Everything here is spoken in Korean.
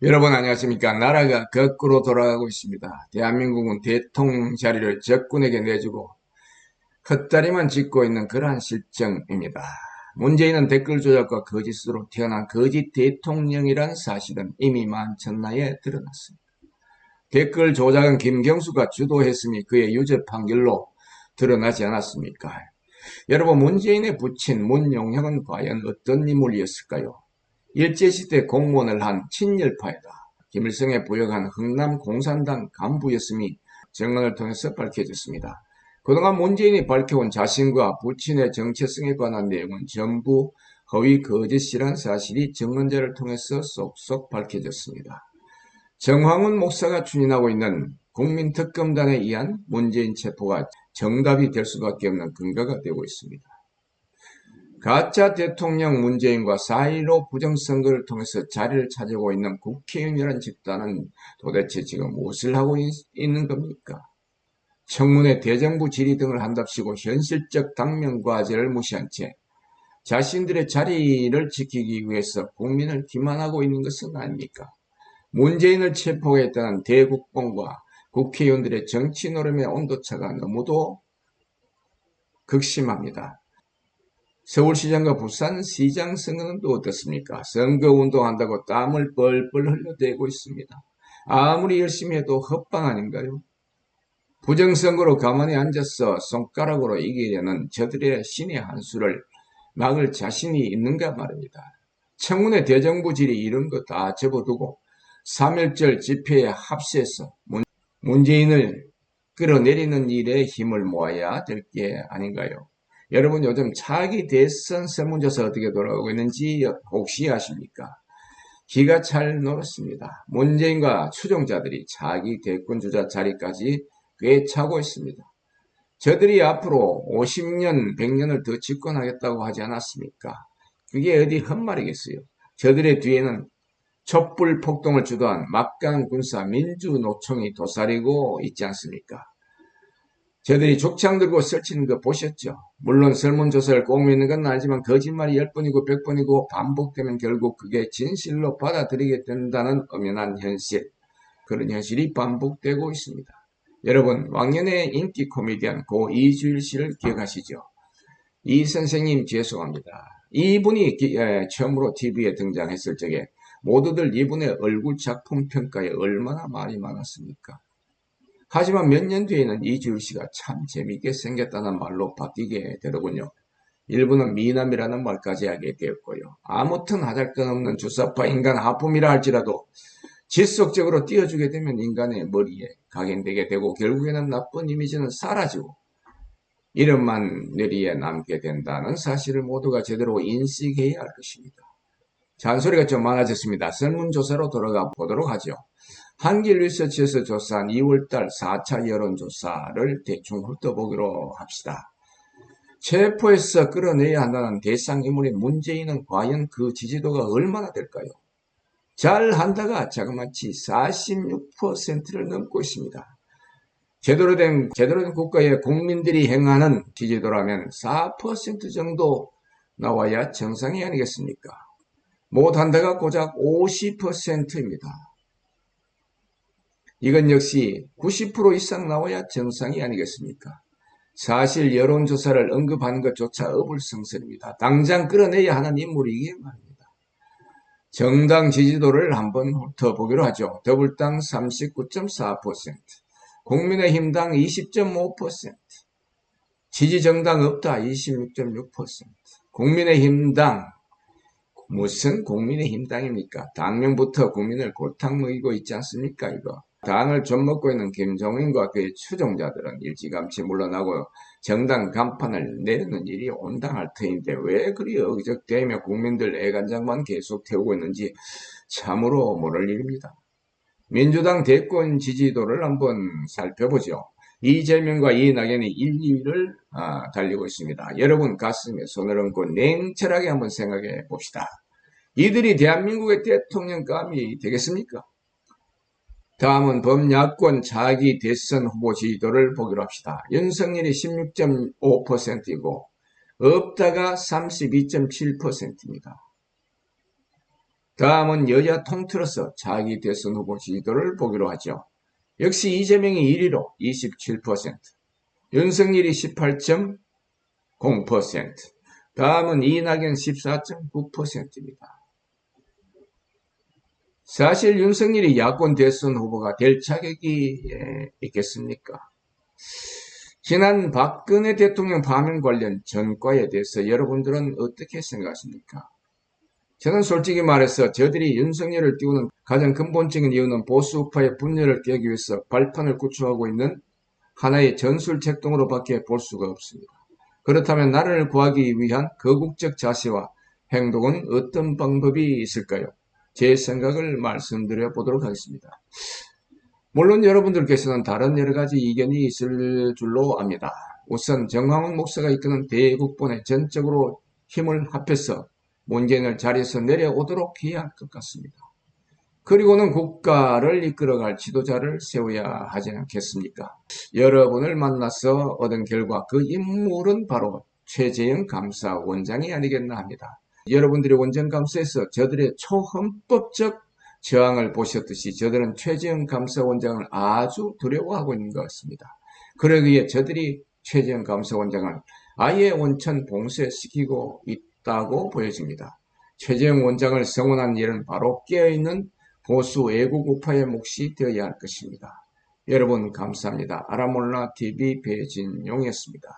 여러분 안녕하십니까? 나라가 거꾸로 돌아가고 있습니다. 대한민국은 대통령 자리를 적군에게 내주고 헛다리만 짚고 있는 그러한 실정입니다. 문재인은 댓글 조작과 거짓으로 태어난 거짓 대통령이란 사실은 이미 만천하에 드러났습니다. 댓글 조작은 김경수가 주도했음이 그의 유죄 판결로 드러나지 않았습니까? 여러분, 문재인의 부친 문용혁은 과연 어떤 인물이었을까요? 일제시대 공무원을 한 친일파이다. 김일성에 부역한 흥남 공산당 간부였음이 증언을 통해서 밝혀졌습니다. 그동안 문재인이 밝혀온 자신과 부친의 정체성에 관한 내용은 전부 허위 거짓이란 사실이 증언자를 통해서 쏙쏙 밝혀졌습니다. 정황훈 목사가 추진하고 있는 국민특검단에 의한 문재인 체포가 정답이 될 수밖에 없는 근거가 되고 있습니다. 가짜 대통령 문재인과 4.15 부정선거를 통해서 자리를 차지하고 있는 국회의원이라는 집단은 도대체 지금 무엇을 하고 있는 겁니까? 청문회 대정부 질의 등을 한답시고 현실적 당면과제를 무시한 채 자신들의 자리를 지키기 위해서 국민을 기만하고 있는 것은 아닙니까? 문재인을 체포했다는 대국뽕과 국회의원들의 정치 노름의 온도차가 너무도 극심합니다. 서울시장과 부산시장 선거는 또 어떻습니까? 선거운동한다고 땀을 뻘뻘 흘려대고 있습니다. 아무리 열심히 해도 헛방 아닌가요? 부정선거로 가만히 앉아서 손가락으로 이기려는 저들의 신의 한 수를 막을 자신이 있는가 말입니다. 청문회 대정부 질의 이런 거 다 접어두고 3.1절 집회에 합세해서 문재인을 끌어내리는 일에 힘을 모아야 될 게 아닌가요? 여러분 요즘 차기 대선 설문조사 어떻게 돌아가고 있는지 혹시 아십니까? 기가 찰 놀았습니다. 문재인과 추종자들이 차기 대권주자 자리까지 꽤 차고 있습니다. 저들이 앞으로 50년, 100년을 더 집권하겠다고 하지 않았습니까? 그게 어디 헛말이겠어요. 저들의 뒤에는 촛불 폭동을 주도한 막강 군사 민주노총이 도사리고 있지 않습니까? 저들이 족창 들고 설치는 거 보셨죠? 물론 설문조사를 꼭 믿는 건 아니지만 거짓말이 10번이고 100번이고 반복되면 결국 그게 진실로 받아들이게 된다는 엄연한 현실. 그런 현실이 반복되고 있습니다. 여러분, 왕년의 인기 코미디언 고 이주일 씨를 기억하시죠? 이 선생님 죄송합니다. 이분이 처음으로 TV에 등장했을 적에 모두들 이분의 얼굴 작품 평가에 얼마나 말이 많았습니까? 하지만 몇 년 뒤에는 이주일 씨가 참 재밌게 생겼다는 말로 바뀌게 되더군요. 일부는 미남이라는 말까지 하게 되었고요. 아무튼 하잘것없는 주사파 인간 하품이라 할지라도 지속적으로 띄워주게 되면 인간의 머리에 각인되게 되고 결국에는 나쁜 이미지는 사라지고 이름만 뇌리에 남게 된다는 사실을 모두가 제대로 인식해야 할 것입니다. 잔소리가 좀 많아졌습니다. 설문조사로 돌아가 보도록 하죠. 한길리서치에서 조사한 2월달 4차 여론조사를 대충 훑어보기로 합시다. 체포해서 끌어내야 한다는 대상인물인 문재인은 과연 그 지지도가 얼마나 될까요? 잘한다가 자그마치 46%를 넘고 있습니다. 제대로 된 국가의 국민들이 행하는 지지도라면 4% 정도 나와야 정상이 아니겠습니까? 못한다가 고작 50%입니다. 이건 역시 90% 이상 나와야 정상이 아니겠습니까? 사실 여론조사를 언급하는 것조차 어불성설입니다. 당장 끌어내야 하는 인물이기에 말입니다. 정당 지지도를 한번 훑어보기로 하죠. 더불당 39.4%, 국민의힘당 20.5%, 지지정당 없다 26.6%, 국민의힘당 무슨 국민의힘당입니까? 당명부터 국민을 골탕 먹이고 있지 않습니까? 이거 당을 좀 먹고 있는 김종인과 그의 추종자들은 일찌감치 물러나고 정당 간판을 내리는 일이 온당할 터인데 왜 그리 어기적대며 국민들 애간장만 계속 태우고 있는지 참으로 모를 일입니다. 민주당 대권 지지도를 한번 살펴보죠. 이재명과 이낙연이 1, 2위를 달리고 있습니다. 여러분 가슴에 손을 얹고 냉철하게 한번 생각해 봅시다. 이들이 대한민국의 대통령감이 되겠습니까? 다음은 범야권 차기 대선 후보 지지도를 보기로 합시다. 윤석열이 16.5%이고 없다가 32.7%입니다. 다음은 여야 통틀어서 차기 대선 후보 지지도를 보기로 하죠. 역시 이재명이 1위로 27%, 윤석열이 18.0%, 다음은 이낙연 14.9%입니다. 사실 윤석열이 야권 대선 후보가 될 자격이 있겠습니까? 지난 박근혜 대통령 파면 관련 전과에 대해서 여러분들은 어떻게 생각하십니까? 저는 솔직히 말해서 저들이 윤석열을 띄우는 가장 근본적인 이유는 보수우파의 분열을 깨기 위해서 발판을 구축하고 있는 하나의 전술책동으로밖에 볼 수가 없습니다. 그렇다면 나라를 구하기 위한 거국적 자세와 행동은 어떤 방법이 있을까요? 제 생각을 말씀드려 보도록 하겠습니다. 물론 여러분들께서는 다른 여러 가지 이견이 있을 줄로 압니다. 우선 정황훈 목사가 이끄는 대국본에 전적으로 힘을 합해서 문재인을 자리에서 내려오도록 해야 할 것 같습니다. 그리고는 국가를 이끌어갈 지도자를 세워야 하지 않겠습니까? 여러분을 만나서 얻은 결과 그 인물은 바로 최재형 감사원장이 아니겠나 합니다. 여러분들이 원정감사에서 저들의 초헌법적 저항을 보셨듯이 저들은 최재형 감사원장을 아주 두려워하고 있는 것 같습니다. 그러기에 저들이 최재형 감사원장을 아예 원천 봉쇄시키고 있다고 보여집니다. 최재형 원장을 성원한 일은 바로 깨어있는 보수 애국 우파의 몫이 되어야 할 것입니다. 여러분 감사합니다. 아라몰라TV 배진용이었습니다.